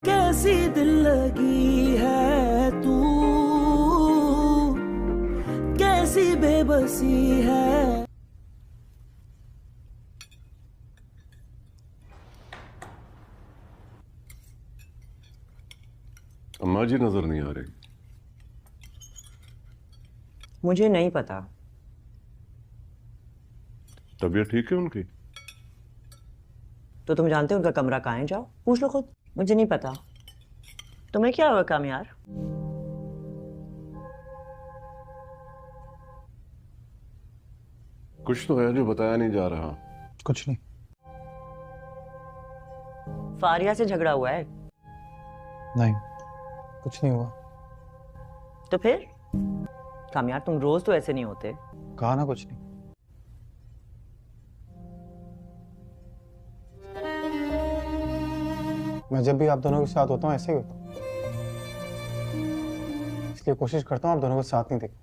कैसी दिल लगी है तू, कैसी बेबसी है। अम्मा जी नजर नहीं आ रही। मुझे नहीं पता। तबीयत ठीक है उनकी? तो तुम जानते हो उनका कमरा कहाँ है? जाओ पूछ लो खुद। मुझे नहीं पता। तुम्हें क्या हुआ काम यार? कुछ तो है जो बताया नहीं जा रहा। कुछ नहीं। फारिया से झगड़ा हुआ है? नहीं, कुछ नहीं हुआ। तो फिर काम यार, तुम रोज तो ऐसे नहीं होते। कहा ना कुछ नहीं। मैं जब भी आप दोनों के साथ होता हूँ ऐसे ही होता हूँ, इसलिए कोशिश करता हूँ आप दोनों को साथ नहीं देखूं।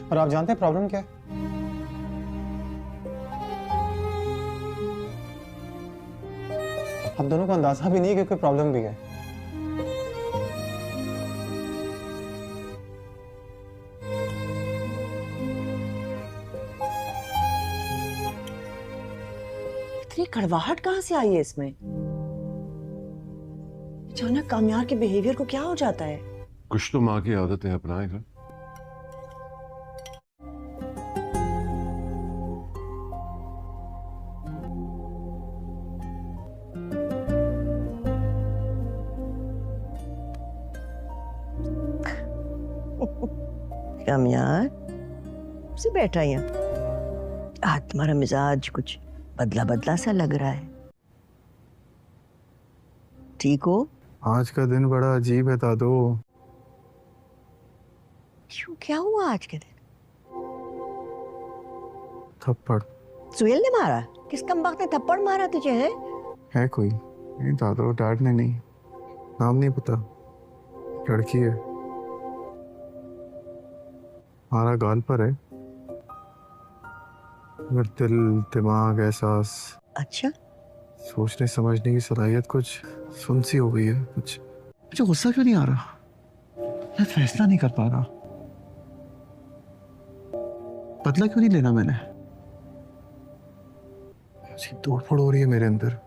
और आप जानते हैं प्रॉब्लम क्या है? आप दोनों को अंदाजा भी नहीं कि कोई प्रॉब्लम भी है। इतनी कड़वाहट कहाँ से आई है इसमें? अचानक कामयार के बिहेवियर को क्या हो जाता है? कुछ तो माँ की आदतें अपनाएगा। कामयार से बैठा यहाँ, आज तुम्हारा मिजाज कुछ बदला बदला सा लग रहा है। ठीक हो? आज का दिन बड़ा अजीब है दादू। क्यों, क्या हुआ आज के दिन? थप्पड़ सुहेल ने मारा? किस कमबख्त ने थप्पड़ मारा तुझे? है कोई? नहीं दादू, डैड ने नहीं। नाम नहीं पता, लड़की है। हमारा गाल पर है, मगर दिल दिमाग एहसास, अच्छा, सोचने समझने की सलाहियत कुछ सुन सी हो गई है। कुछ मुझे गुस्सा क्यों नहीं आ रहा? मैं फैसला नहीं कर पा रहा। बदला क्यों नहीं लेना मैंने? ऐसी तोड़फोड़ हो रही है मेरे अंदर।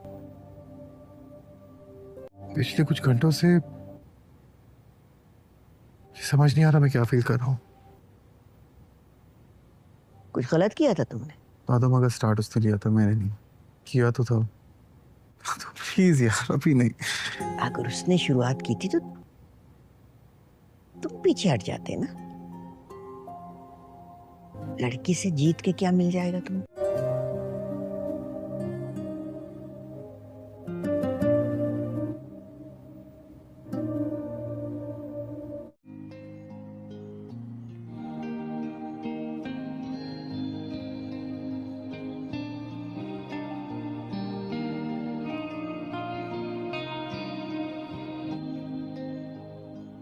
पिछले कुछ घंटों से समझ नहीं आ रहा मैं क्या फील कर रहा हूँ। कुछ गलत किया था तुमने? दादा मगर स्टार्ट उसने लिया था, मैंने नहीं किया तो था। तो प्लीज यार अभी नहीं। अगर उसने शुरुआत की थी तो तुम पीछे हट जाते ना। लड़की से जीत के क्या मिल जाएगा तुम्हें?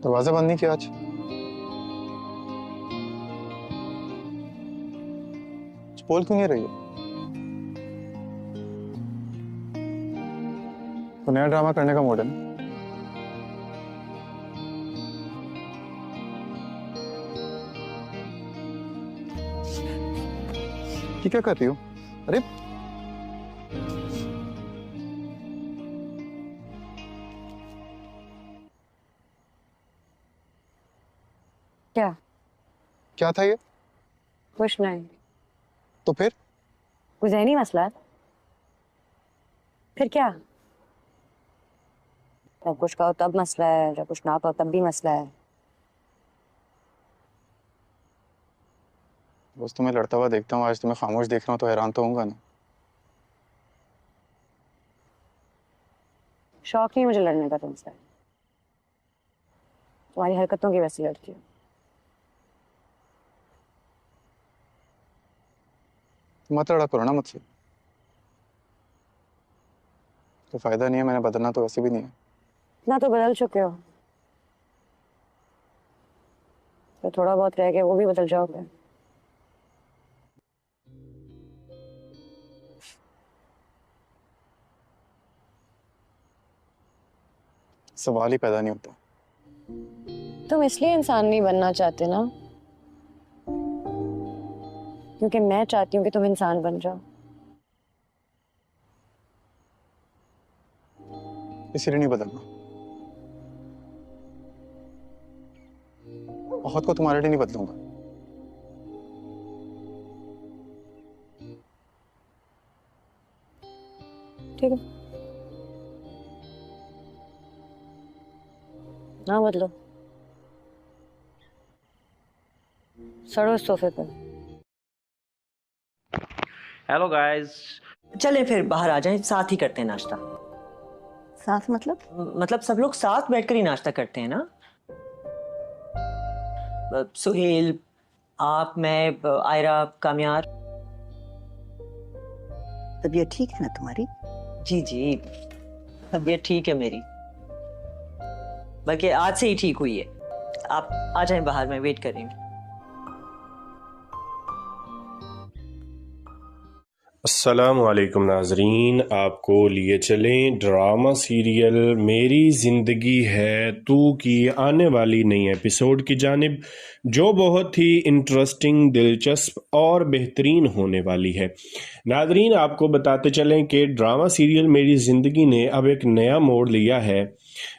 दरवाजा बंद नहीं किया आज? बोल क्यों नहीं रही हो? तो नया ड्रामा करने का मूड है ना? ये क्या कर रही हो? अरे क्या? क्या था ये? कुछ नहीं। तो फिर? कोई ज़हनी मसला है? फिर क्या? जब कुछ कहो तब मसला है, जब कुछ ना कहो तब भी मसला है। बस तुम्हें लड़ता हुआ देखता हूँ, आज तुम्हें खामोश देख रहा हूँ तो हैरान तो होऊंगा ना। शौक नहीं मुझे लड़ने का तुमसे, तुम्हारी हरकतों की वजह से लड़ती हूँ। मत लड़ा करो ना मुझसे, तो फायदा नहीं है। मैंने बदलना तो वैसे भी नहीं है। इतना तो बदल चुके हो, तो थोड़ा बहुत रह गया वो भी बदल जाओगे। सवाल ही पैदा नहीं होता। तुम इसलिए इंसान नहीं बनना चाहते ना, क्योंकि मैं चाहती हूँ कि तुम इंसान बन जाओ। इसीलिए नहीं बदलना। बहुत को तुम्हारे लिए नहीं बदलूंगा। ठीक है, ना बदलो, सड़ो इस सोफे पर। Hello guys. चले फिर बाहर आ जाएं, साथ ही करते हैं नाश्ता। साथ मतलब? मतलब सब लोग साथ बैठकर ही नाश्ता करते हैं ना। सुहेल, आप, मैं, आयरा, कामयार। तबीयत ठीक है ना तुम्हारी? जी जी, तबीयत ठीक है मेरी, बल्कि आज से ही ठीक हुई है। आप आ जाएं बाहर, मैं वेट कर रही हूँ। अस्सलामु अलैकुम नाजरीन, आपको लिए चलें ड्रामा सीरियल मेरी ज़िंदगी है तू की आने वाली नई एपिसोड की जानिब, जो बहुत ही इंटरेस्टिंग, दिलचस्प और बेहतरीन होने वाली है। नाजरीन, आपको बताते चलें कि ड्रामा सीरियल मेरी ज़िंदगी ने अब एक नया मोड़ लिया है,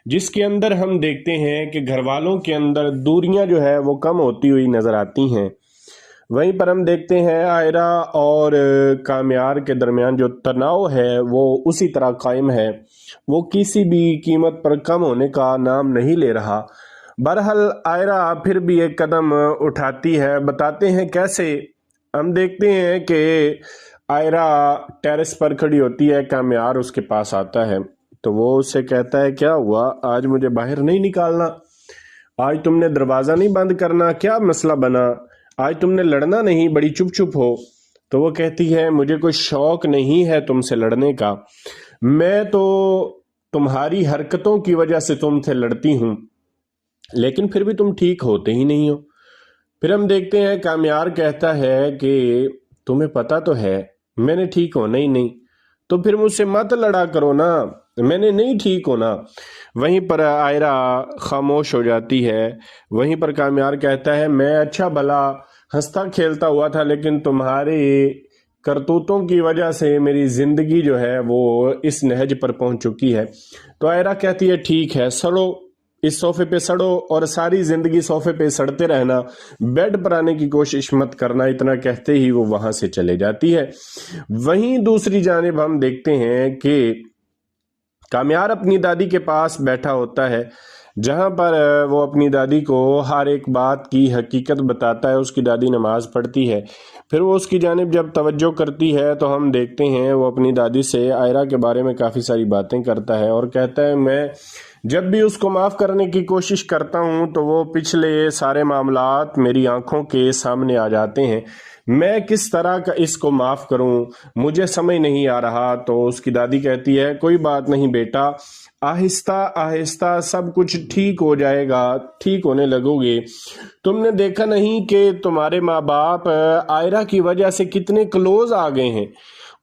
जिसके अंदर हम देखते हैं कि घर वालों के अंदर दूरियां जो है वो कम होती हुई नज़र आती हैं। वहीं पर हम देखते हैं आयरा और कामयार के दरमियान जो तनाव है वो उसी तरह कायम है, वो किसी भी कीमत पर कम होने का नाम नहीं ले रहा। बहरहाल आयरा फिर भी एक कदम उठाती है, बताते हैं कैसे। हम देखते हैं कि आयरा टेरेस पर खड़ी होती है, कामयार उसके पास आता है तो वो उससे कहता है, क्या हुआ, आज मुझे बाहर नहीं निकालना, आज तुमने दरवाज़ा नहीं बंद करना, क्या मसला बना, आज तुमने लड़ना नहीं, बड़ी चुप चुप हो। तो वो कहती है, मुझे कोई शौक नहीं है तुमसे लड़ने का, मैं तो तुम्हारी हरकतों की वजह से तुमसे लड़ती हूँ, लेकिन फिर भी तुम ठीक होते ही नहीं हो। फिर हम देखते हैं कामयार कहता है कि तुम्हें पता तो है मैंने ठीक होना ही नहीं, तो फिर मुझसे मत लड़ा करो ना, मैंने नहीं ठीक होना। वहीं पर आयरा खामोश हो जाती है। वहीं पर कामयार कहता है, मैं अच्छा भला हंसता खेलता हुआ था, लेकिन तुम्हारे करतूतों की वजह से मेरी ज़िंदगी जो है वो इस नहज पर पहुंच चुकी है। तो आयरा कहती है, ठीक है, सड़ो, इस सोफे पे सड़ो और सारी ज़िंदगी सोफे पे सड़ते रहना, बेड पर आने की कोशिश मत करना। इतना कहते ही वो वहां से चले जाती है। वहीं दूसरी जानिब हम देखते हैं कि कामयार अपनी दादी के पास बैठा होता है, जहां पर वो अपनी दादी को हर एक बात की हकीकत बताता है। उसकी दादी नमाज पढ़ती है। फिर वो उसकी जानिब जब तवज्जो करती है तो हम देखते हैं वो अपनी दादी से आयरा के बारे में काफ़ी सारी बातें करता है और कहता है, मैं जब भी उसको माफ़ करने की कोशिश करता हूँ तो वो पिछले सारे मामलात मेरी आंखों के सामने आ जाते हैं, मैं किस तरह का इसको माफ़ करूं, मुझे समझ नहीं आ रहा। तो उसकी दादी कहती है, कोई बात नहीं बेटा, आहिस्ता आहिस्ता सब कुछ ठीक हो जाएगा, ठीक होने लगोगे। तुमने देखा नहीं कि तुम्हारे माँ बाप आयरा की वजह से कितने क्लोज आ गए हैं,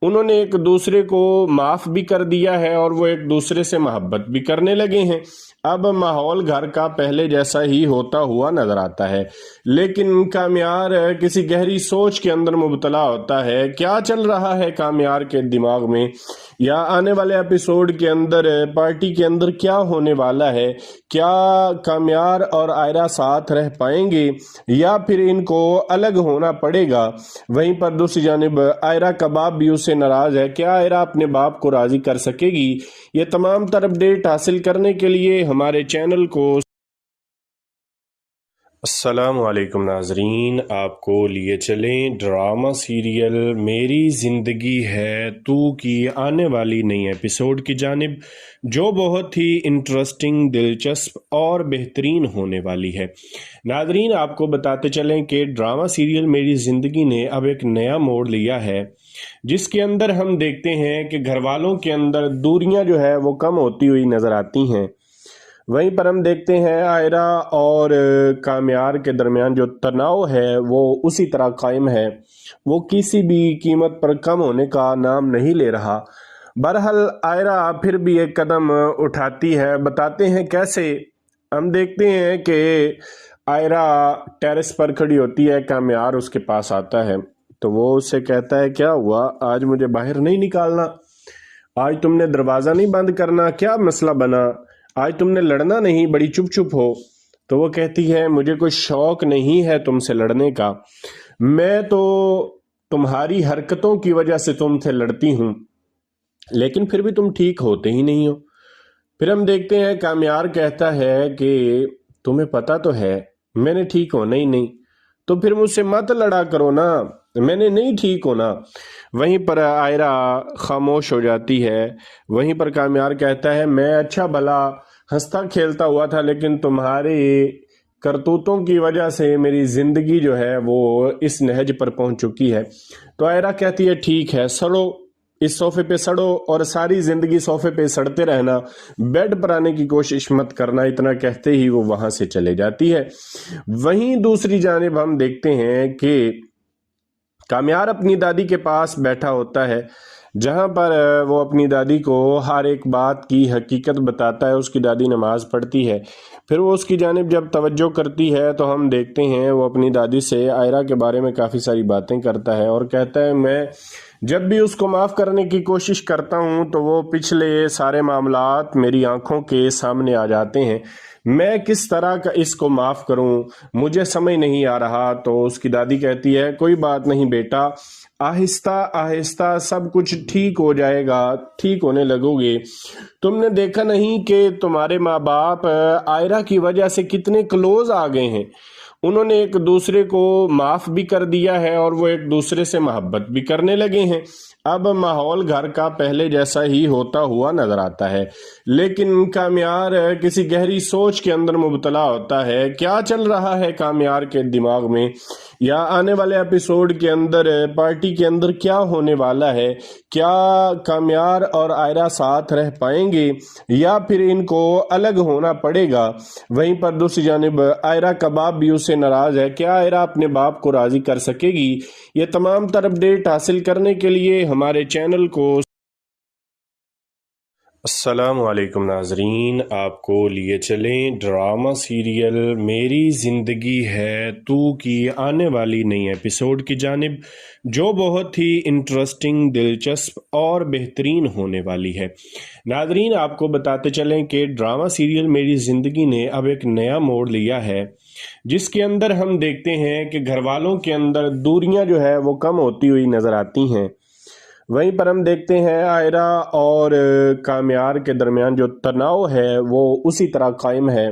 उन्होंने एक दूसरे को माफ़ भी कर दिया है और वो एक दूसरे से मोहब्बत भी करने लगे हैं। अब माहौल घर का पहले जैसा ही होता हुआ नजर आता है। लेकिन कामयार किसी गहरी सोच के अंदर मुबतला होता है। क्या चल रहा है कामयार के दिमाग में, या आने वाले एपिसोड के अंदर पार्टी के अंदर क्या होने वाला है, क्या कामयार और आयरा साथ रह पाएंगे या फिर इनको अलग होना पड़ेगा। वहीं पर दूसरी जानिब आयरा का बाप भी उससे नाराज है, क्या आयरा अपने बाप को राजी कर सकेगी। ये तमाम तर अपडेट हासिल करने के लिए हमारे चैनल को अस्सलामु अलैकुम नाजरीन, आपको लिए चलें ड्रामा सीरियल मेरी ज़िंदगी है तू की आने वाली नई एपिसोड की जानिब, जो बहुत ही इंटरेस्टिंग, दिलचस्प और बेहतरीन होने वाली है। नाजरीन, आपको बताते चलें कि ड्रामा सीरियल मेरी ज़िंदगी ने अब एक नया मोड़ लिया है, जिसके अंदर हम देखते हैं कि घर वालों के अंदर दूरियां जो है वो कम होती हुई नज़र आती हैं। वहीं पर हम देखते हैं आयरा और कामयार के दरमियान जो तनाव है वो उसी तरह कायम है, वो किसी भी कीमत पर कम होने का नाम नहीं ले रहा। बहरहाल आयरा फिर भी एक कदम उठाती है, बताते हैं कैसे। हम देखते हैं कि आयरा टेरेस पर खड़ी होती है, काम्यार उसके पास आता है तो वो उससे कहता है क्या हुआ, आज मुझे बाहर नहीं निकालना, आज तुमने दरवाज़ा नहीं बंद करना, क्या मसला बना, आज तुमने लड़ना नहीं, बड़ी चुप चुप हो। तो वो कहती है मुझे कोई शौक नहीं है तुमसे लड़ने का, मैं तो तुम्हारी हरकतों की वजह से तुमसे लड़ती हूँ, लेकिन फिर भी तुम ठीक होते ही नहीं हो। फिर हम देखते हैं काम्यार कहता है कि तुम्हें पता तो है मैंने ठीक होना ही नहीं, तो फिर मुझसे मत लड़ा करो ना, मैंने नहीं ठीक होना। वहीं पर आयरा खामोश हो जाती है। वहीं पर काम्यार कहता है मैं अच्छा भला हंसता खेलता हुआ था, लेकिन तुम्हारे करतूतों की वजह से मेरी जिंदगी जो है वो इस नहज पर पहुंच चुकी है। तो आयरा कहती है ठीक है, सड़ो, इस सोफे पे सड़ो और सारी जिंदगी सोफे पे सड़ते रहना, बेड पर आने की कोशिश मत करना। इतना कहते ही वो वहां से चले जाती है। वहीं दूसरी जानिब हम देखते हैं कि काम्यार अपनी दादी के पास बैठा होता है, जहां पर वो अपनी दादी को हर एक बात की हकीकत बताता है। उसकी दादी नमाज पढ़ती है, फिर वो उसकी जानिब जब तवज्जो करती है तो हम देखते हैं वो अपनी दादी से आयरा के बारे में काफ़ी सारी बातें करता है और कहता है मैं जब भी उसको माफ़ करने की कोशिश करता हूँ तो वो पिछले सारे मामलात मेरी आंखों के सामने आ जाते हैं, मैं किस तरह का इसको माफ़ करूं, मुझे समझ नहीं आ रहा। तो उसकी दादी कहती है कोई बात नहीं बेटा, आहिस्ता आहिस्ता सब कुछ ठीक हो जाएगा, ठीक होने लगोगे। तुमने देखा नहीं कि तुम्हारे माँ बाप आयरा की वजह से कितने क्लोज आ गए हैं, उन्होंने एक दूसरे को माफ़ भी कर दिया है और वो एक दूसरे से मोहब्बत भी करने लगे हैं। अब माहौल घर का पहले जैसा ही होता हुआ नजर आता है, लेकिन काम्यार किसी गहरी सोच के अंदर मुबतला होता है। क्या चल रहा है काम्यार के दिमाग में, या आने वाले एपिसोड के अंदर पार्टी के अंदर क्या होने वाला है, क्या काम्यार और आयरा साथ रह पाएंगे या फिर इनको अलग होना पड़ेगा। वहीं पर दूसरी जानिब आयरा का बाप भी उससे नाराज है, क्या आयरा अपने बाप को राजी कर सकेगी। ये तमाम तर अपडेट हासिल करने के लिए हमारे चैनल को अस्सलाम वालेकुम नाजरीन, आपको लिए चलें ड्रामा सीरियल मेरी ज़िंदगी है तू की आने वाली नई एपिसोड की जानिब, जो बहुत ही इंटरेस्टिंग, दिलचस्प और बेहतरीन होने वाली है। नाजरीन आपको बताते चलें कि ड्रामा सीरियल मेरी ज़िंदगी ने अब एक नया मोड़ लिया है, जिसके अंदर हम देखते हैं कि घर वालों के अंदर दूरियां जो है वो कम होती हुई नज़र आती हैं। वहीं पर हम देखते हैं आयरा और काम्यार के दरमियान जो तनाव है वो उसी तरह कायम है,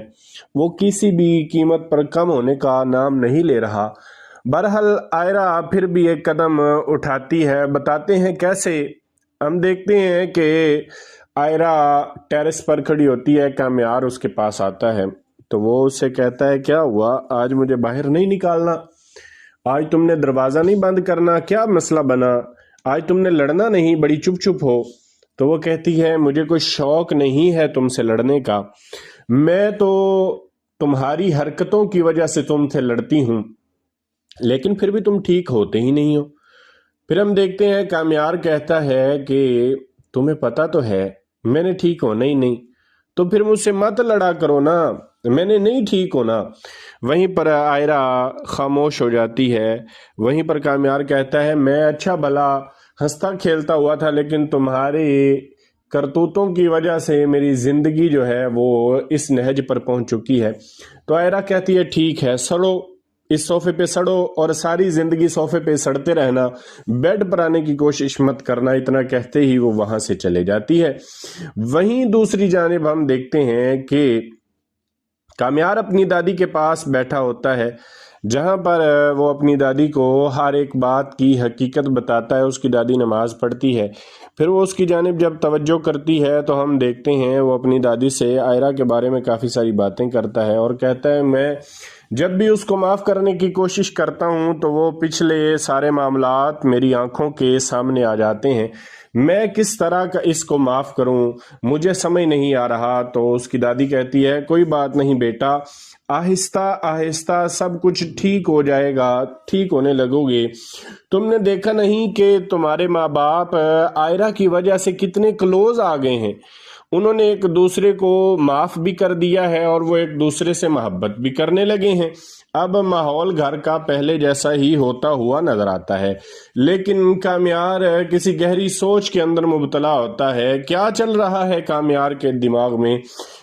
वो किसी भी कीमत पर कम होने का नाम नहीं ले रहा। बहरहाल आयरा फिर भी एक कदम उठाती है, बताते हैं कैसे। हम देखते हैं कि आयरा टेरेस पर खड़ी होती है, काम्यार उसके पास आता है तो वो उससे कहता है क्या हुआ, आज मुझे बाहर नहीं निकालना, आज तुमने दरवाज़ा नहीं बंद करना, क्या मसला बना, आज तुमने लड़ना नहीं, बड़ी चुप चुप हो। तो वो कहती है मुझे कोई शौक नहीं है तुमसे लड़ने का, मैं तो तुम्हारी हरकतों की वजह से तुमसे लड़ती हूँ, लेकिन फिर भी तुम ठीक होते ही नहीं हो। फिर हम देखते हैं काम्यार कहता है कि तुम्हें पता तो है मैंने ठीक होना ही नहीं, तो फिर मुझसे मत लड़ा करो ना, मैंने नहीं ठीक होना। वहीं पर आयरा खामोश हो जाती है। वहीं पर काम्यार कहता है मैं अच्छा भला हंसता खेलता हुआ था, लेकिन तुम्हारे करतूतों की वजह से मेरी जिंदगी जो है वो इस नहज पर पहुंच चुकी है। तो आयरा कहती है ठीक है, सड़ो, इस सोफे पे सड़ो और सारी जिंदगी सोफे पे सड़ते रहना, बेड पर आने की कोशिश मत करना। इतना कहते ही वो वहां से चले जाती है। वहीं दूसरी जानिब हम देखते हैं कि काम्यार अपनी दादी के पास बैठा होता है, जहां पर वो अपनी दादी को हर एक बात की हकीकत बताता है। उसकी दादी नमाज पढ़ती है, फिर वो उसकी जानिब जब तवज्जो करती है तो हम देखते हैं वो अपनी दादी से आयरा के बारे में काफ़ी सारी बातें करता है और कहता है मैं जब भी उसको माफ़ करने की कोशिश करता हूँ तो वो पिछले सारे मामलात मेरी आंखों के सामने आ जाते हैं, میں کس طرح کا اس کو معاف کروں، مجھے سمجھ نہیں آ رہا۔ تو اس کی دادی کہتی ہے کوئی بات نہیں بیٹا، آہستہ آہستہ سب کچھ ٹھیک ہو جائے گا، ٹھیک ہونے لگو گے۔ تم نے دیکھا نہیں کہ تمہارے ماں باپ آئرہ کی وجہ سے کتنے کلوز آ گئے ہیں، انہوں نے ایک دوسرے کو معاف بھی کر دیا ہے اور وہ ایک دوسرے سے محبت بھی کرنے لگے ہیں۔ اب ماحول گھر کا پہلے جیسا ہی ہوتا ہوا نظر آتا ہے، لیکن کامیار کسی گہری سوچ کے اندر مبتلا ہوتا ہے۔ کیا چل رہا ہے کامیار کے دماغ میں،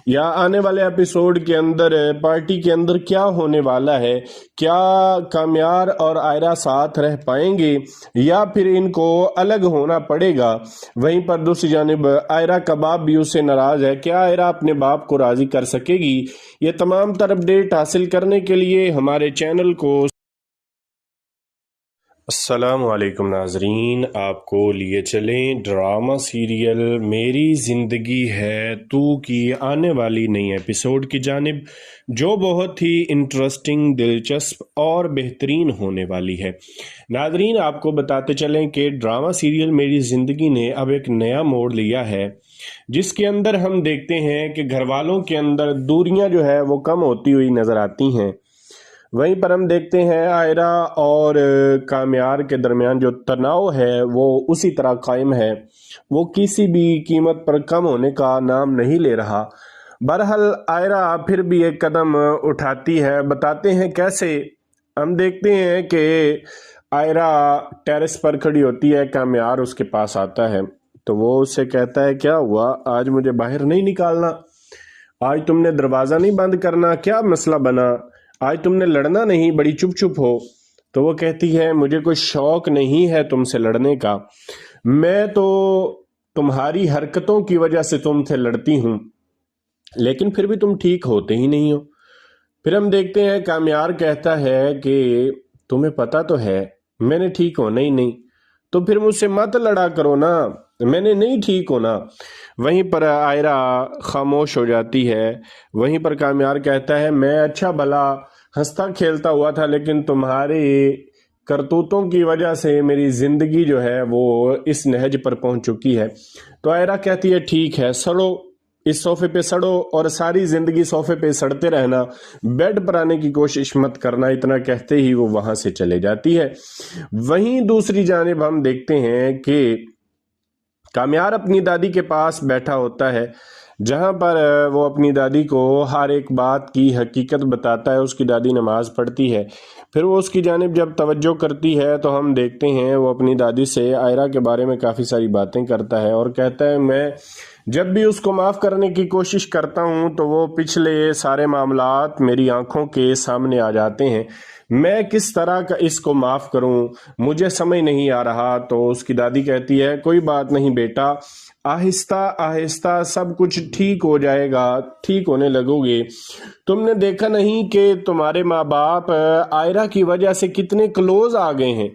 یا آنے والے ایپیسوڈ کے اندر پارٹی کے اندر کیا ہونے والا ہے؟ کیا کامیار اور آئرہ ساتھ رہ پائیں گے یا پھر ان کو الگ ہونا پڑے گا؟ وہیں پر دوسری جانب آئرہ کا باپ بھی اس سے ناراض ہے۔ کیا آئرہ اپنے باپ کو راضی کر سکے گی؟ یہ تمام تر اپڈیٹ حاصل کرنے کے لیے ہمارے چینل کو السلام علیکم ناظرین، آپ کو لیے چلیں ڈرامہ سیریل میری زندگی ہے تو کی آنے والی نئی ایپیسوڈ کی جانب، جو بہت ہی انٹرسٹنگ، دلچسپ اور بہترین ہونے والی ہے۔ ناظرین آپ کو بتاتے چلیں کہ ڈرامہ سیریل میری زندگی نے اب ایک نیا موڑ لیا ہے، جس کے اندر ہم دیکھتے ہیں کہ گھر والوں کے اندر دوریاں جو ہے وہ کم ہوتی ہوئی نظر آتی ہیں۔ وہیں پر ہم دیکھتے ہیں آئرہ اور کامیار کے درمیان جو تناؤ ہے وہ اسی طرح قائم ہے، وہ کسی بھی قیمت پر کم ہونے کا نام نہیں لے رہا۔ بہرحال آئرہ پھر بھی ایک قدم اٹھاتی ہے، بتاتے ہیں کیسے۔ ہم دیکھتے ہیں کہ آئرہ ٹیرس پر کھڑی ہوتی ہے، کامیار اس کے پاس آتا ہے تو وہ اس سے کہتا ہے کیا ہوا، آج مجھے باہر نہیں نکالنا، آج تم نے دروازہ نہیں بند کرنا، کیا مسئلہ بنا، آج تم نے لڑنا نہیں، بڑی چپ چپ ہو۔ تو وہ کہتی ہے مجھے کوئی شوق نہیں ہے تم سے لڑنے کا، میں تو تمہاری حرکتوں کی وجہ سے تم سے لڑتی ہوں، لیکن پھر بھی تم ٹھیک ہوتے ہی نہیں ہو۔ پھر ہم دیکھتے ہیں کامیار کہتا ہے کہ تمہیں پتا تو ہے میں نے ٹھیک ہونا ہی نہیں، تو پھر مجھ سے مت لڑا کرو نا، میں نے نہیں ٹھیک ہونا۔ وہیں پر آئرہ خاموش ہو جاتی ہے۔ وہیں پر کامیار کہتا ہے میں اچھا بھلا ہنستا کھیلتا ہوا تھا، لیکن تمہاری کرتوتوں کی وجہ سے میری زندگی جو ہے وہ اس نہج پر پہنچ چکی ہے۔ تو آئرہ کہتی ہے ٹھیک ہے، سڑو، اس صوفے پہ سڑو اور ساری زندگی صوفے پہ سڑتے رہنا، بیڈ پر آنے کی کوشش مت کرنا۔ اتنا کہتے ہی وہ وہاں سے چلے جاتی ہے۔ وہیں دوسری جانب ہم دیکھتے ہیں کہ کامیار اپنی دادی کے پاس بیٹھا ہوتا ہے، جہاں پر وہ اپنی دادی کو ہر ایک بات کی حقیقت بتاتا ہے۔ اس کی دادی نماز پڑھتی ہے، پھر وہ اس کی جانب جب توجہ کرتی ہے تو ہم دیکھتے ہیں وہ اپنی دادی سے آئرہ کے بارے میں کافی ساری باتیں کرتا ہے اور کہتا ہے میں جب بھی اس کو معاف کرنے کی کوشش کرتا ہوں تو وہ پچھلے سارے معاملات میری آنکھوں کے سامنے آ جاتے ہیں، میں کس طرح کا اس کو معاف کروں، مجھے سمجھ نہیں آ رہا۔ تو اس کی دادی کہتی ہے کوئی بات نہیں بیٹا، آہستہ آہستہ سب کچھ ٹھیک ہو جائے گا، ٹھیک ہونے لگو گے۔ تم نے دیکھا نہیں کہ تمہارے ماں باپ آئرہ کی وجہ سے کتنے کلوز آ گئے ہیں،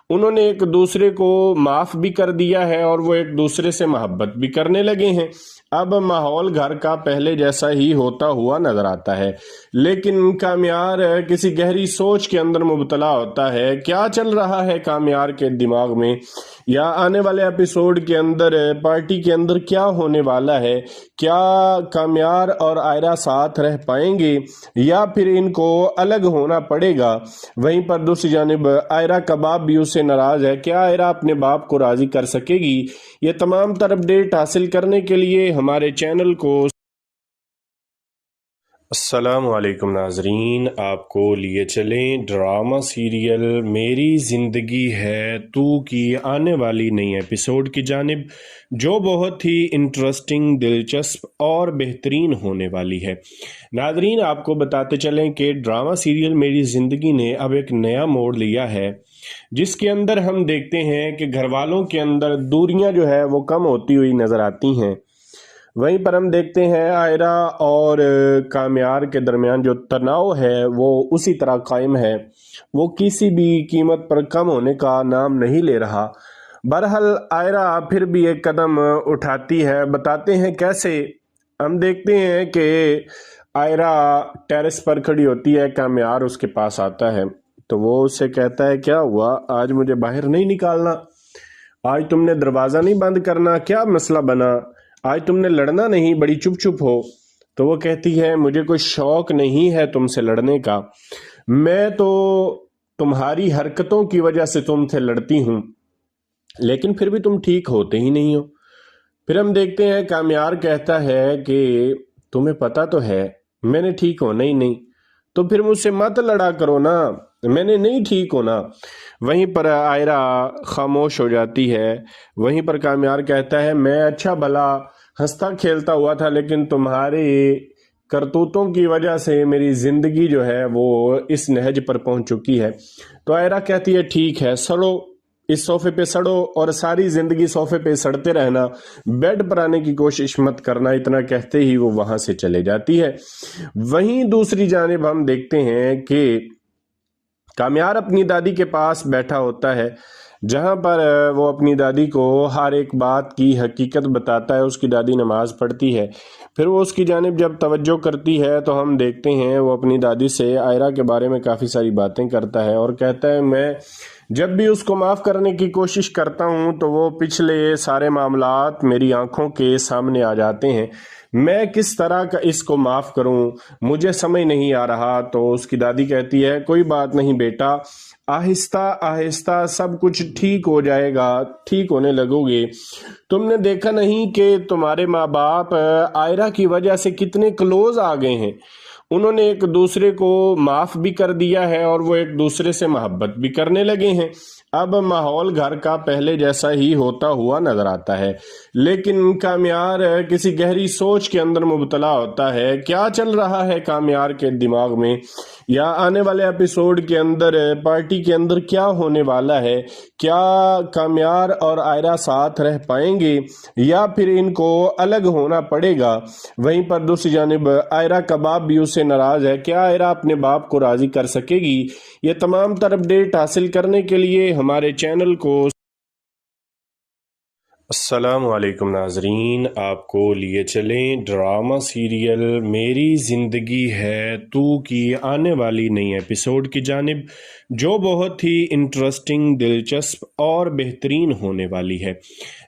انہوں نے ایک دوسرے کو معاف بھی کر دیا ہے اور وہ ایک دوسرے سے محبت بھی کرنے لگے ہیں۔ اب ماحول گھر کا پہلے جیسا ہی ہوتا ہوا نظر آتا ہے، لیکن کامیار کسی گہری سوچ کے اندر مبتلا ہوتا ہے۔ کیا چل رہا ہے کامیار کے دماغ میں، یا آنے والے ایپیسوڈ کے اندر پارٹی کے اندر کیا ہونے والا ہے؟ کیا کامیار اور آئرہ ساتھ رہ پائیں گے یا پھر ان کو الگ ہونا پڑے گا؟ وہیں پر دوسری جانب آئرہ کا باپ بھی اس سے ناراض ہے۔ کیا آئرہ اپنے باپ کو راضی کر سکے گی؟ یہ تمام تر اپڈیٹ حاصل کرنے کے لیے ہمارے چینل کو السلام علیکم ناظرین، آپ کو لیے چلیں ڈرامہ سیریل میری زندگی ہے تو کی آنے والی نئی ایپیسوڈ کی جانب، جو بہت ہی انٹرسٹنگ، دلچسپ اور بہترین ہونے والی ہے۔ ناظرین آپ کو بتاتے چلیں کہ ڈرامہ سیریل میری زندگی نے اب ایک نیا موڑ لیا ہے، جس کے اندر ہم دیکھتے ہیں کہ گھر والوں کے اندر دوریاں جو ہے وہ کم ہوتی ہوئی نظر آتی ہیں۔ وہیں پر ہم دیکھتے ہیں آئرہ اور کامیار کے درمیان جو تناؤ ہے وہ اسی طرح قائم ہے، وہ کسی بھی قیمت پر کم ہونے کا نام نہیں لے رہا۔ بہرحال آئرہ پھر بھی ایک قدم اٹھاتی ہے، بتاتے ہیں کیسے۔ ہم دیکھتے ہیں کہ آئرہ ٹیرس پر کھڑی ہوتی ہے، کامیار اس کے پاس آتا ہے تو وہ اس سے کہتا ہے کیا ہوا، آج مجھے باہر نہیں نکالنا، آج تم نے دروازہ نہیں بند کرنا، کیا مسئلہ بنا؟ آج تم نے لڑنا نہیں، بڑی چپ چپ ہو۔ تو وہ کہتی ہے مجھے کوئی شوق نہیں ہے تم سے لڑنے کا، میں تو تمہاری حرکتوں کی وجہ سے تم سے لڑتی ہوں، لیکن پھر بھی تم ٹھیک ہوتے ہی نہیں ہو۔ پھر ہم دیکھتے ہیں کامیار کہتا ہے کہ تمہیں پتا تو ہے میں نے ٹھیک ہونا ہی نہیں، تو پھر مجھ سے مت لڑا کرو نا، میں نے نہیں ٹھیک ہونا۔ وہیں پر آئرہ خاموش ہو جاتی ہے۔ وہیں پر کامیار کہتا ہے میں اچھا بھلا ہنستا کھیلتا ہوا تھا، لیکن تمہاری کرتوتوں کی وجہ سے میری زندگی جو ہے وہ اس نہج پر پہنچ چکی ہے۔ تو آئرہ کہتی ہے ٹھیک ہے، سڑو، اس صوفے پہ سڑو اور ساری زندگی صوفے پہ سڑتے رہنا، بیڈ پر آنے کی کوشش مت کرنا۔ اتنا کہتے ہی وہ وہاں سے چلے جاتی ہے۔ وہیں دوسری جانب ہم دیکھتے ہیں کہ کامیار اپنی دادی کے پاس بیٹھا ہوتا ہے، جہاں پر وہ اپنی دادی کو ہر ایک بات کی حقیقت بتاتا ہے۔ اس کی دادی نماز پڑھتی ہے، پھر وہ اس کی جانب جب توجہ کرتی ہے تو ہم دیکھتے ہیں وہ اپنی دادی سے آئرہ کے بارے میں کافی ساری باتیں کرتا ہے اور کہتا ہے میں جب بھی اس کو معاف کرنے کی کوشش کرتا ہوں تو وہ پچھلے سارے معاملات میری آنکھوں کے سامنے آ جاتے ہیں، میں کس طرح کا اس کو معاف کروں، مجھے سمجھ نہیں آ رہا۔ تو اس کی دادی کہتی ہے کوئی بات نہیں بیٹا، آہستہ آہستہ سب کچھ ٹھیک ہو جائے گا، ٹھیک ہونے لگو گے۔ تم نے دیکھا نہیں کہ تمہارے ماں باپ آئرہ کی وجہ سے کتنے کلوز آ گئے ہیں، انہوں نے ایک دوسرے کو معاف بھی کر دیا ہے اور وہ ایک دوسرے سے محبت بھی کرنے لگے ہیں۔ اب ماحول گھر کا پہلے جیسا ہی ہوتا ہوا نظر آتا ہے، لیکن کامیار کسی گہری سوچ کے اندر مبتلا ہوتا ہے۔ کیا چل رہا ہے کامیار کے دماغ میں، یا آنے والے ایپیسوڈ کے اندر پارٹی کے اندر کیا ہونے والا ہے؟ کیا کامیار اور آئرہ ساتھ رہ پائیں گے یا پھر ان کو الگ ہونا پڑے گا؟ وہیں پر دوسری جانب آئرہ کا باپ بھی اس سے ناراض ہے، کیا آئرہ اپنے باپ کو راضی کر سکے گی؟ یہ تمام تر اپڈیٹ حاصل کرنے کے لیے ہمارے چینل کو السلام علیکم ناظرین، آپ کو لیے چلیں ڈرامہ سیریل میری زندگی ہے تو کی آنے والی نئی ایپیسوڈ کی جانب، جو بہت ہی انٹرسٹنگ، دلچسپ اور بہترین ہونے والی ہے۔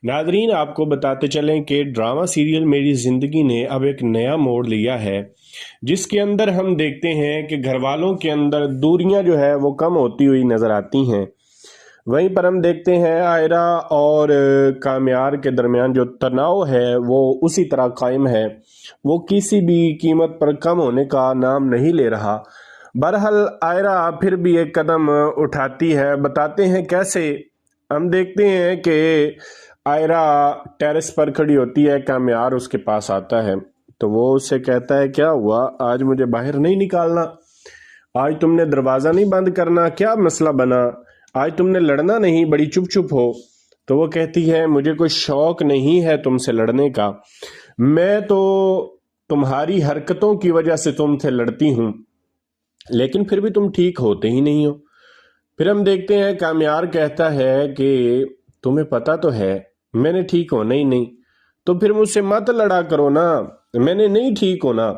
ناظرین آپ کو بتاتے چلیں کہ ڈرامہ سیریل میری زندگی نے اب ایک نیا موڑ لیا ہے، جس کے اندر ہم دیکھتے ہیں کہ گھر والوں کے اندر دوریاں جو ہے وہ کم ہوتی ہوئی نظر آتی ہیں۔ وہیں پر ہم دیکھتے ہیں آئرہ اور کامیار کے درمیان جو تناؤ ہے وہ اسی طرح قائم ہے، وہ کسی بھی قیمت پر کم ہونے کا نام نہیں لے رہا۔ بہرحال آئرہ پھر بھی ایک قدم اٹھاتی ہے، بتاتے ہیں کیسے۔ ہم دیکھتے ہیں کہ آئرہ ٹیرس پر کھڑی ہوتی ہے، کامیار اس کے پاس آتا ہے تو وہ اس سے کہتا ہے کیا ہوا، آج مجھے باہر نہیں نکالنا، آج تم نے دروازہ نہیں بند کرنا، کیا مسئلہ بنا؟ آج تم نے لڑنا نہیں، بڑی چپ چپ ہو۔ تو وہ کہتی ہے مجھے کوئی شوق نہیں ہے تم سے لڑنے کا، میں تو تمہاری حرکتوں کی وجہ سے تم سے لڑتی ہوں، لیکن پھر بھی تم ٹھیک ہوتے ہی نہیں ہو۔ پھر ہم دیکھتے ہیں کامیار کہتا ہے کہ تمہیں پتا تو ہے میں نے ٹھیک ہونا ہی نہیں، تو پھر مجھ سے مت لڑا کرو نا، میں نے نہیں ٹھیک ہونا۔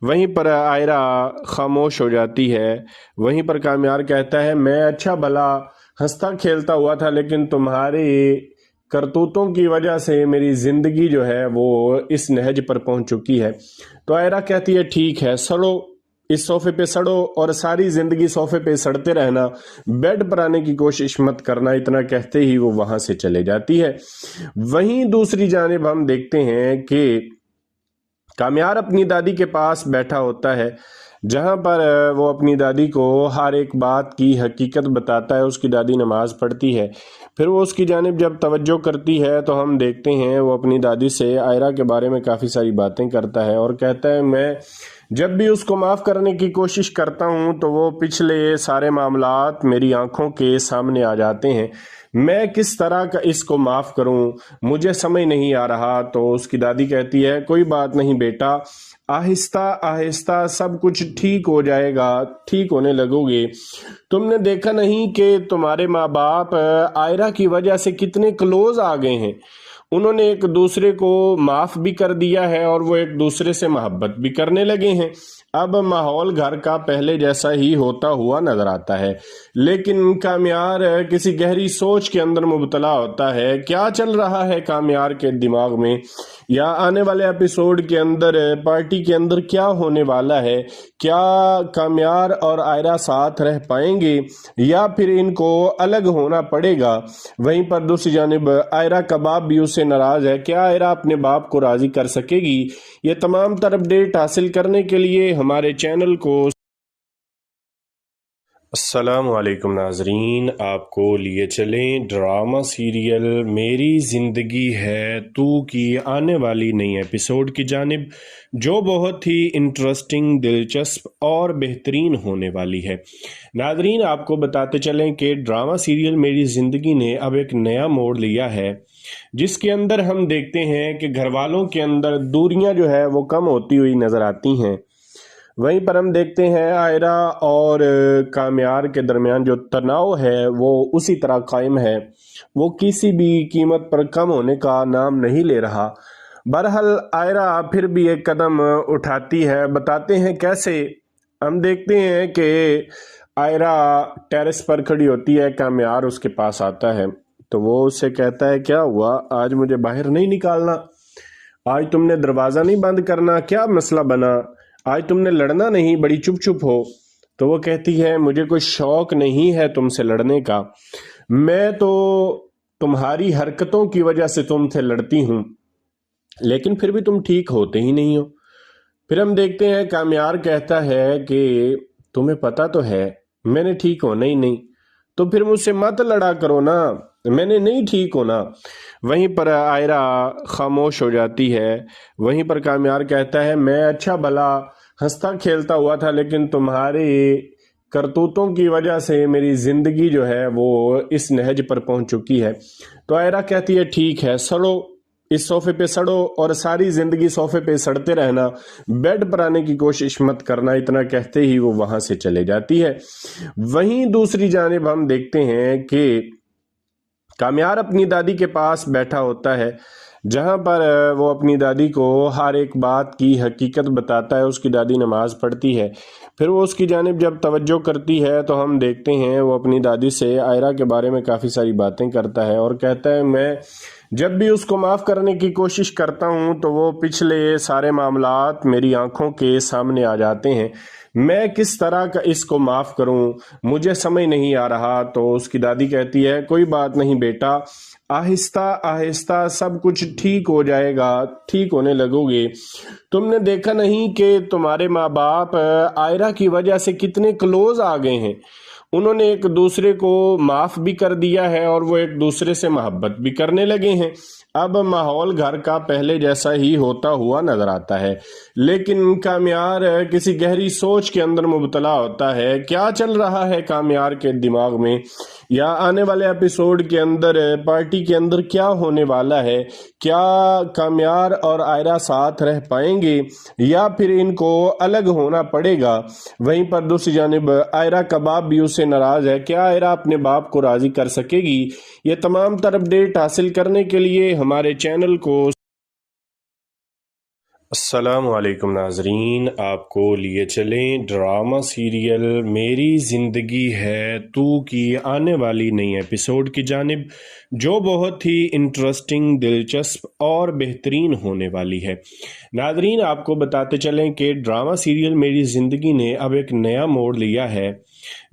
وہیں پر آئرہ خاموش ہو جاتی ہے۔ وہیں پر کامیار کہتا ہے میں اچھا بھلا ہنستا کھیلتا ہوا تھا، لیکن تمہاری کرتوتوں کی وجہ سے میری زندگی جو ہے وہ اس نہج پر پہنچ چکی ہے۔ تو آئرہ کہتی ہے ٹھیک ہے، سڑو، اس صوفے پہ سڑو اور ساری زندگی صوفے پہ سڑتے رہنا، بیڈ پر آنے کی کوشش مت کرنا۔ اتنا کہتے ہی وہ وہاں سے چلے جاتی ہے۔ وہیں دوسری جانب ہم دیکھتے ہیں کہ کامیار اپنی دادی کے پاس بیٹھا ہوتا ہے، جہاں پر وہ اپنی دادی کو ہر ایک بات کی حقیقت بتاتا ہے۔ اس کی دادی نماز پڑھتی ہے، پھر وہ اس کی جانب جب توجہ کرتی ہے تو ہم دیکھتے ہیں وہ اپنی دادی سے آئرہ کے بارے میں کافی ساری باتیں کرتا ہے اور کہتا ہے میں جب بھی اس کو معاف کرنے کی کوشش کرتا ہوں تو وہ پچھلے سارے معاملات میری آنکھوں کے سامنے آ جاتے ہیں، میں کس طرح کا اس کو معاف کروں، مجھے سمجھ نہیں آ رہا۔ تو اس کی دادی کہتی ہے کوئی بات نہیں بیٹا، آہستہ آہستہ سب کچھ ٹھیک ہو جائے گا، ٹھیک ہونے لگو گے۔ تم نے دیکھا نہیں کہ تمہارے ماں باپ آئرہ کی وجہ سے کتنے کلوز آ گئے ہیں، انہوں نے ایک دوسرے کو معاف بھی کر دیا ہے اور وہ ایک دوسرے سے محبت بھی کرنے لگے ہیں۔ اب ماحول گھر کا پہلے جیسا ہی ہوتا ہوا نظر آتا ہے، لیکن کامیار کسی گہری سوچ کے اندر مبتلا ہوتا ہے۔ کیا چل رہا ہے کامیار کے دماغ میں، یا آنے والے ایپیسوڈ کے اندر پارٹی کے اندر کیا ہونے والا ہے؟ کیا کامیار اور آئرہ ساتھ رہ پائیں گے یا پھر ان کو الگ ہونا پڑے گا؟ وہیں پر دوسری جانب آئرہ کا باپ بھی اس سے ناراض ہے۔ کیا آئرہ اپنے باپ کو راضی کر سکے گی؟ یہ تمام تر اپڈیٹ حاصل کرنے کے لیے ہمارے چینل کو السلام علیکم ناظرین، آپ کو لیے چلیں ڈرامہ سیریل میری زندگی ہے تو کی آنے والی نئی ایپیسوڈ کی جانب، جو بہت ہی انٹرسٹنگ، دلچسپ اور بہترین ہونے والی ہے۔ ناظرین، آپ کو بتاتے چلیں کہ ڈرامہ سیریل میری زندگی نے اب ایک نیا موڑ لیا ہے، جس کے اندر ہم دیکھتے ہیں کہ گھر والوں کے اندر دوریاں جو ہے وہ کم ہوتی ہوئی نظر آتی ہیں۔ وہیں پر ہم دیکھتے ہیں آئرہ اور کامیار کے درمیان جو تناؤ ہے وہ اسی طرح قائم ہے، وہ کسی بھی قیمت پر کم ہونے کا نام نہیں لے رہا۔ بہرحال آئرہ پھر بھی ایک قدم اٹھاتی ہے، بتاتے ہیں کیسے۔ ہم دیکھتے ہیں کہ آئرہ ٹیرس پر کھڑی ہوتی ہے، کامیار اس کے پاس آتا ہے تو وہ اس سے کہتا ہے کیا ہوا، آج مجھے باہر نہیں نکالنا، آج تم نے دروازہ نہیں بند کرنا، کیا مسئلہ بنا، آج تم نے لڑنا نہیں، بڑی چپ چپ ہو۔ تو وہ کہتی ہے مجھے کوئی شوق نہیں ہے تم سے لڑنے کا، میں تو تمہاری حرکتوں کی وجہ سے تم سے لڑتی ہوں، لیکن پھر بھی تم ٹھیک ہوتے ہی نہیں ہو۔ پھر ہم دیکھتے ہیں کامیار کہتا ہے کہ تمہیں پتا تو ہے میں نے ٹھیک ہونا ہی نہیں، تو پھر مجھ سے مت لڑا کرو نا، میں نے نہیں ٹھیک ہونا۔ وہیں پر آئرہ خاموش ہو جاتی ہے۔ وہیں پر کامیار کہتا ہے میں اچھا بھلا ہنستا کھیلتا ہوا تھا، لیکن تمہاری کرتوتوں کی وجہ سے میری زندگی جو ہے وہ اس نہج پر پہنچ چکی ہے۔ تو آئرہ کہتی ہے ٹھیک ہے، سڑو، اس صوفے پہ سڑو اور ساری زندگی صوفے پہ سڑتے رہنا، بیڈ پر آنے کی کوشش مت کرنا۔ اتنا کہتے ہی وہ وہاں سے چلے جاتی ہے۔ وہیں دوسری جانب ہم دیکھتے ہیں کہ کامیار اپنی دادی کے پاس بیٹھا ہوتا ہے، جہاں پر وہ اپنی دادی کو ہر ایک بات کی حقیقت بتاتا ہے۔ اس کی دادی نماز پڑھتی ہے، پھر وہ اس کی جانب جب توجہ کرتی ہے تو ہم دیکھتے ہیں وہ اپنی دادی سے آئرہ کے بارے میں کافی ساری باتیں کرتا ہے اور کہتا ہے میں جب بھی اس کو معاف کرنے کی کوشش کرتا ہوں تو وہ پچھلے سارے معاملات میری آنکھوں کے سامنے آ جاتے ہیں، میں کس طرح کا اس کو معاف کروں، مجھے سمجھ نہیں آ رہا۔ تو اس کی دادی کہتی ہے کوئی بات نہیں بیٹا، آہستہ آہستہ سب کچھ ٹھیک ہو جائے گا، ٹھیک ہونے لگو گے۔ تم نے دیکھا نہیں کہ تمہارے ماں باپ آئرہ کی وجہ سے کتنے کلوز آ گئے ہیں، انہوں نے ایک دوسرے کو معاف بھی کر دیا ہے اور وہ ایک دوسرے سے محبت بھی کرنے لگے ہیں۔ اب ماحول گھر کا پہلے جیسا ہی ہوتا ہوا نظر آتا ہے، لیکن کامیار کسی گہری سوچ کے اندر مبتلا ہوتا ہے۔ کیا چل رہا ہے کامیار کے دماغ میں، یا آنے والے ایپیسوڈ کے اندر پارٹی کے اندر کیا ہونے والا ہے؟ کیا کامیار اور آئرہ ساتھ رہ پائیں گے یا پھر ان کو الگ ہونا پڑے گا؟ وہیں پر دوسری جانب آئرہ کا باپ بھی اس سے ناراض ہے۔ کیا آئرہ اپنے باپ کو راضی کر سکے گی؟ یہ تمام تر اپڈیٹ حاصل کرنے کے لیے ہمارے چینل کو السلام علیکم ناظرین، آپ کو لیے چلیں ڈرامہ سیریل میری زندگی ہے تو کی آنے والی نئی ایپیسوڈ کی جانب، جو بہت ہی انٹرسٹنگ، دلچسپ اور بہترین ہونے والی ہے۔ ناظرین، آپ کو بتاتے چلیں کہ ڈرامہ سیریل میری زندگی نے اب ایک نیا موڑ لیا ہے،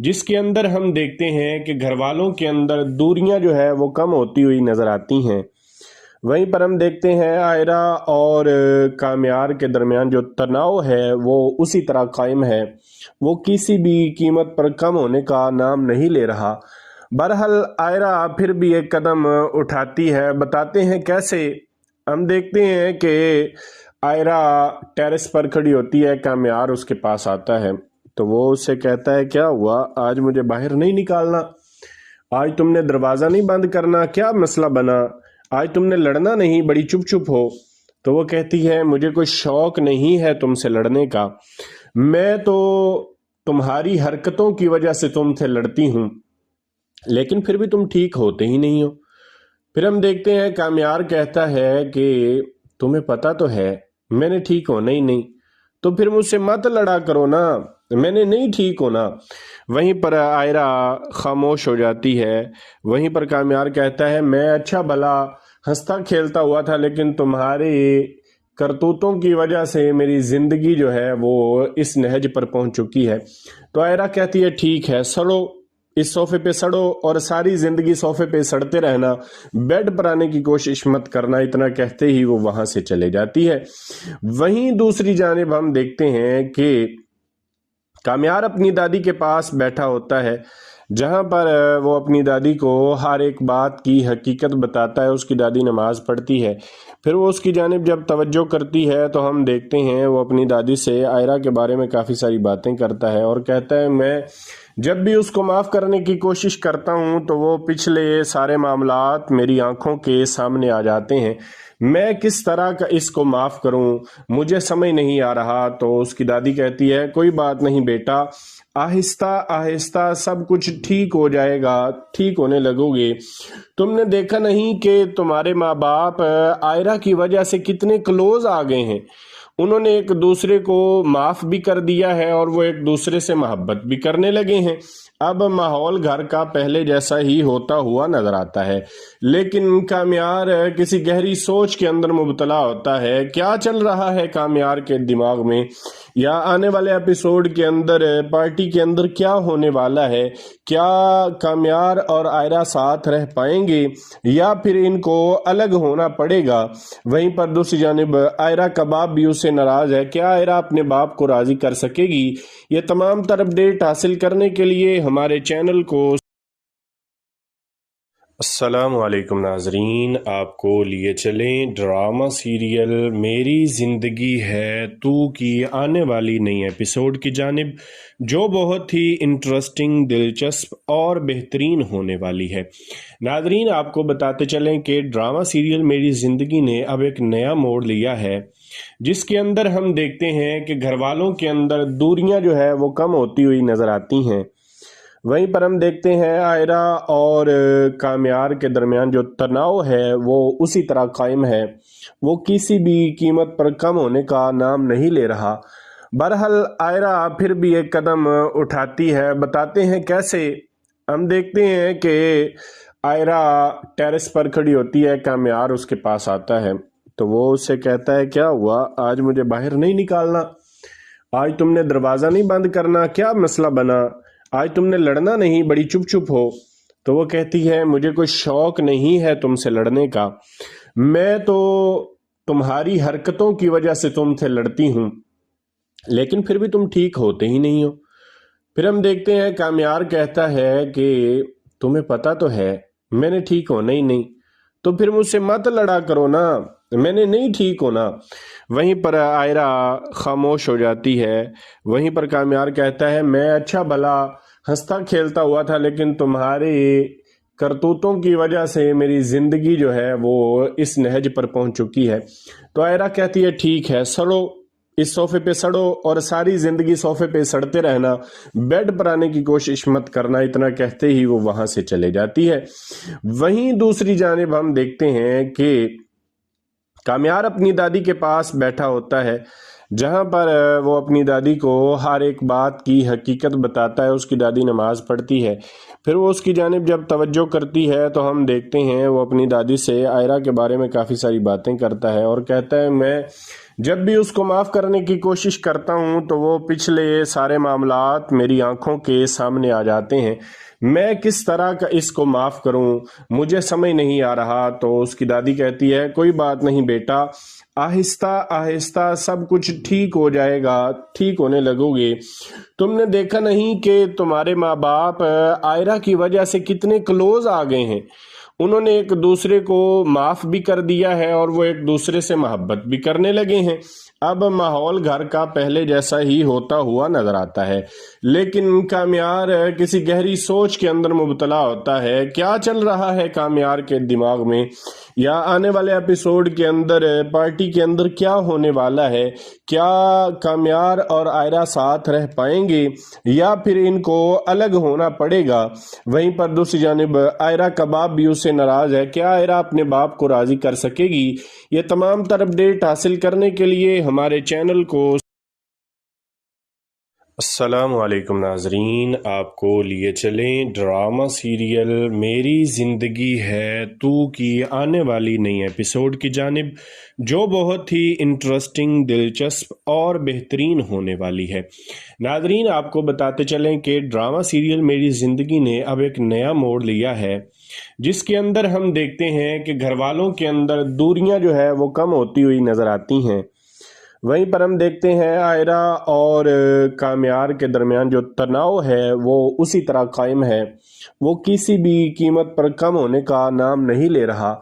جس کے اندر ہم دیکھتے ہیں کہ گھر والوں کے اندر دوریاں جو ہے وہ کم ہوتی ہوئی نظر آتی ہیں۔ وہیں پر ہم دیکھتے ہیں آئرہ اور کامیار کے درمیان جو تناؤ ہے وہ اسی طرح قائم ہے، وہ کسی بھی قیمت پر کم ہونے کا نام نہیں لے رہا۔ بہرحال آئرہ پھر بھی ایک قدم اٹھاتی ہے، بتاتے ہیں کیسے۔ ہم دیکھتے ہیں کہ آئرہ ٹیرس پر کھڑی ہوتی ہے، کامیار اس کے پاس آتا ہے تو وہ اس سے کہتا ہے کیا ہوا، آج مجھے باہر نہیں نکالنا، آج تم نے دروازہ نہیں بند کرنا، کیا مسئلہ بنا، آج تم نے لڑنا نہیں، بڑی چپ چپ ہو۔ تو وہ کہتی ہے مجھے کوئی شوق نہیں ہے تم سے لڑنے کا، میں تو تمہاری حرکتوں کی وجہ سے تم سے لڑتی ہوں، لیکن پھر بھی تم ٹھیک ہوتے ہی نہیں ہو۔ फिर हम देखते हैं कामयार कहता है कि तुम्हें पता तो है मैंने ठीक होना ही नहीं, तो फिर मुझसे मत लड़ा करो ना, मैंने नहीं ठीक होना। वहीं पर आयरा खामोश हो जाती है। वहीं पर कामयार कहता है मैं अच्छा भला हंसता खेलता हुआ था, लेकिन तुम्हारे करतूतों की वजह से मेरी जिंदगी जो है वो इस नहज पर पहुंच चुकी है। तो आयरा कहती है ठीक है, सड़ो, इस सोफे पे सड़ो और सारी जिंदगी सोफे पे सड़ते रहना, बेड पर आने की कोशिश मत करना। इतना कहते ही वो वहां से चले जाती है। वहीं दूसरी जानिब हम देखते हैं कि कामयार अपनी दादी के पास बैठा होता है, जहां पर वो अपनी दादी को हर एक बात की हकीकत बताता है। उसकी दादी नमाज पढ़ती है। फिर वो उसकी जानिब जब तवज्जो करती है तो हम देखते हैं वो अपनी दादी से आयरा के बारे में काफ़ी सारी बातें करता है और कहता है मैं जब भी उसको माफ़ करने की कोशिश करता हूँ तो वो पिछले सारे मामलात मेरी आंखों के सामने आ जाते हैं। मैं किस तरह का इसको माफ़ करूँ, मुझे समझ नहीं आ रहा। तो उसकी दादी कहती है कोई बात नहीं बेटा, आहिस्ता आहिस्ता सब कुछ ठीक हो जाएगा, ठीक होने लगोगे। तुमने देखा नहीं कि तुम्हारे माँ बाप आयरा की वजह से कितने क्लोज आ गए हैं। उन्होंने एक दूसरे को माफ़ भी कर दिया है और वो एक दूसरे से मोहब्बत भी करने लगे हैं। अब माहौल घर का पहले जैसा ही होता हुआ नजर आता है, लेकिन कामयार किसी गहरी सोच के अंदर मुबतला होता है। क्या चल रहा है कामयार के दिमाग में, या आने वाले एपिसोड के अंदर पार्टी के अंदर क्या होने वाला है? क्या कामयार और आयरा साथ रह पाएंगे या फिर इनको अलग होना पड़ेगा? वहीं पर दूसरी जानिब आयरा का बाप भी उससे नाराज है। क्या आयरा अपने बाप को राजी कर सकेगी? ये तमाम तर अपडेट हासिल करने के लिए हमारे चैनल को अस्सलाम वालेकुम नाजरीन, आपको लिए चलें ड्रामा सीरियल मेरी ज़िंदगी है तू की आने वाली नई एपिसोड की जानिब, जो बहुत ही इंटरेस्टिंग, दिलचस्प और बेहतरीन होने वाली है। नाजरीन, आपको बताते चलें कि ड्रामा सीरियल मेरी ज़िंदगी ने अब एक नया मोड़ लिया है, जिसके अंदर हम देखते हैं कि घर वालों के अंदर दूरियां जो है वो कम होती हुई नज़र आती हैं। वहीं पर हम देखते हैं आयरा और कामयार के दरमियान जो तनाव है वो उसी तरह कायम है, वो किसी भी कीमत पर कम होने का नाम नहीं ले रहा। बहरहाल आयरा फिर भी एक कदम उठाती है, बताते हैं कैसे। हम देखते हैं कि आयरा टेरेस पर खड़ी होती है, कामयार उसके पास आता है तो वो उससे कहता है क्या हुआ, आज मुझे बाहर नहीं निकालना, आज तुमने दरवाज़ा नहीं बंद करना, क्या मसला बना, आज तुमने लड़ना नहीं, बड़ी चुप चुप हो। तो वो कहती है मुझे कोई शौक नहीं है तुमसे लड़ने का, मैं तो तुम्हारी हरकतों की वजह से तुमसे लड़ती हूँ, लेकिन फिर भी तुम ठीक होते ही नहीं हो। फिर हम देखते हैं कामयार कहता है कि तुम्हें पता तो है मैंने ठीक होना ही नहीं, तो फिर मुझसे मत लड़ा करो ना, मैंने नहीं ठीक होना। वहीं पर आयरा खामोश हो जाती है। वहीं पर कामयार कहता है मैं अच्छा भला हंसता खेलता हुआ था, लेकिन तुम्हारे करतूतों की वजह से मेरी जिंदगी जो है वो इस नहज पर पहुंच चुकी है। तो आयरा कहती है ठीक है, सड़ो, इस सोफे पे सड़ो और सारी जिंदगी सोफे पे सड़ते रहना, बेड पर आने की कोशिश मत करना। इतना कहते ही वो वहां से चले जाती है। वहीं दूसरी जानिब हम देखते हैं कि कामयार अपनी दादी के पास बैठा होता है, जहां पर वो अपनी दादी को हर एक बात की हकीकत बताता है। उसकी दादी नमाज पढ़ती है। फिर वो उसकी जानिब जब तवज्जो करती है तो हम देखते हैं वो अपनी दादी से आयरा के बारे में काफ़ी सारी बातें करता है और कहता है मैं जब भी उसको माफ़ करने की कोशिश करता हूँ तो वो पिछले सारे मामलात मेरी आंखों के सामने आ जाते हैं। मैं किस तरह का इसको माफ़ करूँ, मुझे समझ नहीं आ रहा। तो उसकी दादी कहती है कोई बात नहीं बेटा, आहिस्ता आहिस्ता सब कुछ ठीक हो जाएगा, ठीक होने लगोगे। तुमने देखा नहीं कि तुम्हारे माँ बाप आयरा की वजह से कितने क्लोज आ गए हैं। उन्होंने एक दूसरे को माफ़ भी कर दिया है और वो एक दूसरे से मोहब्बत भी करने लगे हैं। अब माहौल घर का पहले जैसा ही होता हुआ नजर आता है, लेकिन कामयार किसी गहरी सोच के अंदर मुबतला होता है। क्या चल रहा है कामयार के दिमाग में, या आने वाले एपिसोड के अंदर पार्टी के अंदर क्या होने वाला है? क्या कामयार और आयरा साथ रह पाएंगे या फिर इनको अलग होना पड़ेगा? वहीं पर दूसरी जानिब आयरा का बाप भी उससे उससे नाराज है, क्या आयरा अपने बाप को राजी कर सकेगी? ये तमाम तर अपडेट हासिल करने के लिए हमारे चैनल को अस्सलामु अलैकुम नाजरीन, आपको लिए चलें ड्रामा सीरियल मेरी ज़िंदगी है तू की आने वाली नई एपिसोड की जानिब, जो बहुत ही इंटरेस्टिंग, दिलचस्प और बेहतरीन होने वाली है। नाजरीन, आपको बताते चलें कि ड्रामा सीरियल मेरी ज़िंदगी ने अब एक नया मोड़ लिया है, जिसके अंदर हम देखते हैं कि घर वालों के अंदर दूरियां जो है वो कम होती हुई नज़र आती हैं। वहीं पर हम देखते हैं आयरा और काम्यार के दरमियान जो तनाव है वो उसी तरह कायम है, वो किसी भी कीमत पर कम होने का नाम नहीं ले रहा।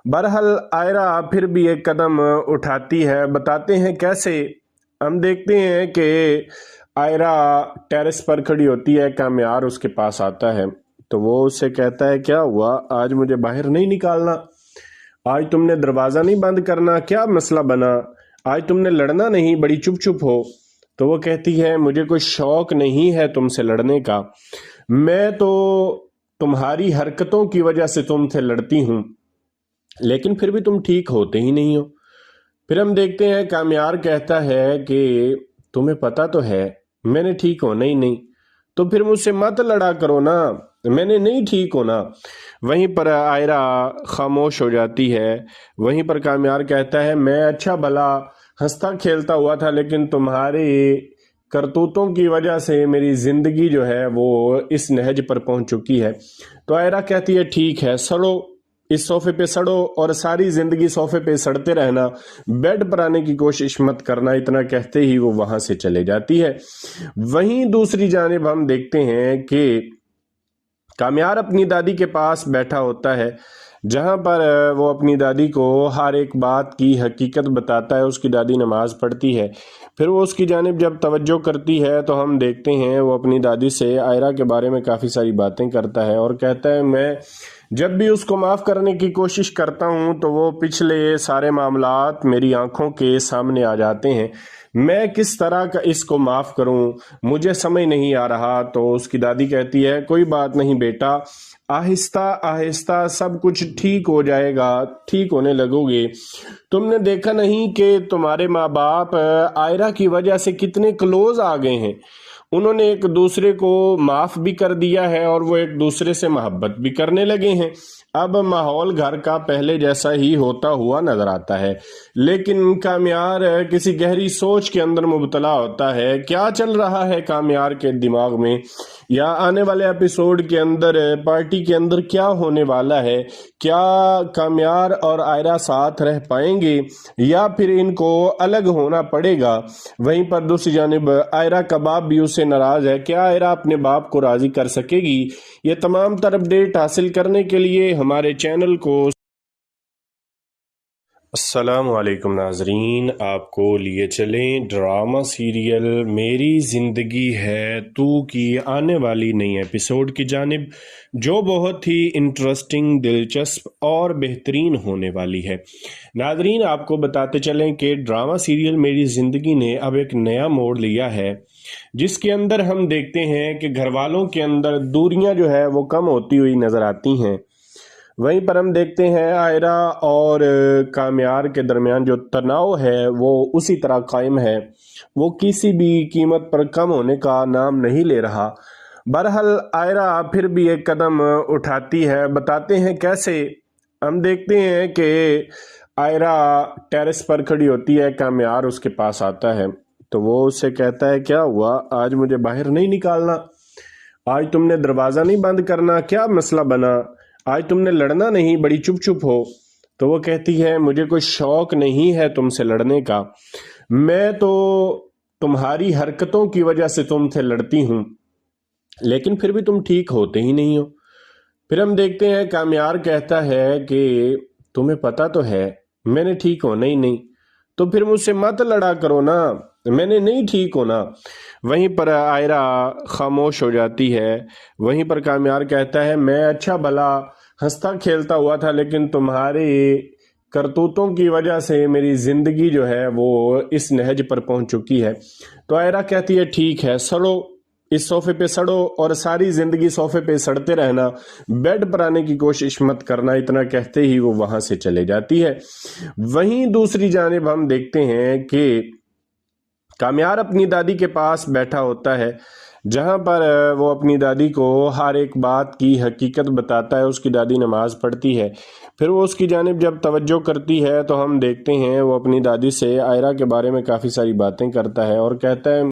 बहरहाल आयरा फिर भी एक कदम उठाती है, बताते हैं कैसे। हम देखते हैं कि आयरा टेरेस पर खड़ी होती है, काम्यार उसके पास आता है तो वो उससे कहता है, क्या हुआ, आज मुझे बाहर नहीं निकालना, आज तुमने दरवाज़ा नहीं बंद करना, क्या मसला बना, आज तुमने लड़ना नहीं, बड़ी चुप चुप हो। तो वो कहती है, मुझे कोई शौक नहीं है तुमसे लड़ने का, मैं तो तुम्हारी हरकतों की वजह से तुमसे लड़ती हूँ, लेकिन फिर भी तुम ठीक होते ही नहीं हो। फिर हम देखते हैं काम्यार कहता है कि तुम्हें पता तो है मैंने ठीक होना ही नहीं, तो फिर मुझसे मत लड़ा करो ना, मैंने नहीं ठीक होना। वहीं पर आयरा खामोश हो जाती है। वहीं पर काम्यार कहता है, मैं अच्छा भला हंसता खेलता हुआ था, लेकिन तुम्हारे करतूतों की वजह से मेरी ज़िंदगी जो है वो इस नहज पर पहुंच चुकी है। तो आयरा कहती है, ठीक है, सड़ो, इस सोफे पे सड़ो और सारी ज़िंदगी सोफे पे सड़ते रहना, बेड पर आने की कोशिश मत करना। इतना कहते ही वो वहां से चले जाती है। वहीं दूसरी जानिब हम देखते हैं कि काम्यार अपनी दादी के पास बैठा होता है, जहां पर वो अपनी दादी को हर एक बात की हकीकत बताता है। उसकी दादी नमाज पढ़ती है, फिर वो उसकी जानिब जब तवज्जो करती है तो हम देखते हैं वो अपनी दादी से आयरा के बारे में काफ़ी सारी बातें करता है और कहता है, मैं जब भी उसको माफ़ करने की कोशिश करता हूँ तो वो पिछले सारे मामलात मेरी आंखों के सामने आ जाते हैं, मैं किस तरह का इसको माफ़ करूं, मुझे समझ नहीं आ रहा। तो उसकी दादी कहती है, कोई बात नहीं बेटा, आहिस्ता आहिस्ता सब कुछ ठीक हो जाएगा, ठीक होने लगोगे। तुमने देखा नहीं कि तुम्हारे माँ बाप आयरा की वजह से कितने क्लोज आ गए हैं, उन्होंने एक दूसरे को माफ़ भी कर दिया है और वो एक दूसरे से मोहब्बत भी करने लगे हैं। अब माहौल घर का पहले जैसा ही होता हुआ नजर आता है, लेकिन काम्यार किसी गहरी सोच के अंदर मुबतला होता है। क्या चल रहा है काम्यार के दिमाग में, या आने वाले एपिसोड के अंदर पार्टी के अंदर क्या होने वाला है, क्या काम्यार और आयरा साथ रह पाएंगे या फिर इनको अलग होना पड़ेगा। वहीं पर दूसरी जानिब आयरा का बाप भी उससे नाराज है, क्या आयरा अपने बाप को राजी कर सकेगी? ये तमाम तर अपडेट हासिल करने के लिए हमारे चैनल को अस्सलामु अलैकुम नाजरीन, आपको लिए चलें ड्रामा सीरियल मेरी ज़िंदगी है तू की आने वाली नई एपिसोड की जानिब, जो बहुत ही इंटरेस्टिंग, दिलचस्प और बेहतरीन होने वाली है। नाजरीन, आपको बताते चलें कि ड्रामा सीरियल मेरी ज़िंदगी ने अब एक नया मोड़ लिया है, जिसके अंदर हम देखते हैं कि घर वालों के अंदर दूरियां जो है वो कम होती हुई नज़र आती हैं। वहीं पर हम देखते हैं आयरा और काम्यार के दरमियान जो तनाव है वो उसी तरह कायम है, वो किसी भी कीमत पर कम होने का नाम नहीं ले रहा। बहरहाल आयरा फिर भी एक कदम उठाती है, बताते हैं कैसे। हम देखते हैं कि आयरा टेरेस पर खड़ी होती है, काम्यार उसके पास आता है तो वो उससे कहता है, क्या हुआ, आज मुझे बाहर नहीं निकालना, आज तुमने दरवाज़ा नहीं बंद करना, क्या मसला बना, आज तुमने लड़ना नहीं, बड़ी चुप चुप हो। तो वो कहती है, मुझे कोई शौक नहीं है तुमसे लड़ने का, मैं तो तुम्हारी हरकतों की वजह से तुमसे लड़ती हूँ, लेकिन फिर भी तुम ठीक होते ही नहीं हो। फिर हम देखते हैं काम्यार कहता है कि तुम्हें पता तो है मैंने ठीक होना ही नहीं, तो फिर मुझसे मत लड़ा करो ना, मैंने नहीं ठीक होना। वहीं पर आयरा खामोश हो जाती है। वहीं पर काम्यार कहता है, मैं अच्छा भला हंसता खेलता हुआ था, लेकिन तुम्हारे करतूतों की वजह से मेरी ज़िंदगी जो है वो इस नहज पर पहुंच चुकी है। तो आयरा कहती है, ठीक है, सड़ो, इस सोफे पे सड़ो और सारी जिंदगी सोफे पे सड़ते रहना, बेड पर आने की कोशिश मत करना, इतना कहते ही वो वहां से चले जाती है। वहीं दूसरी जानिब हम देखते हैं कि कामयार अपनी दादी के पास बैठा होता है, जहां पर वो अपनी दादी को हर एक बात की हकीकत बताता है। उसकी दादी नमाज पढ़ती है, फिर वो उसकी जानिब जब तवज्जो करती है तो हम देखते हैं वो अपनी दादी से आयरा के बारे में काफ़ी सारी बातें करता है और कहता है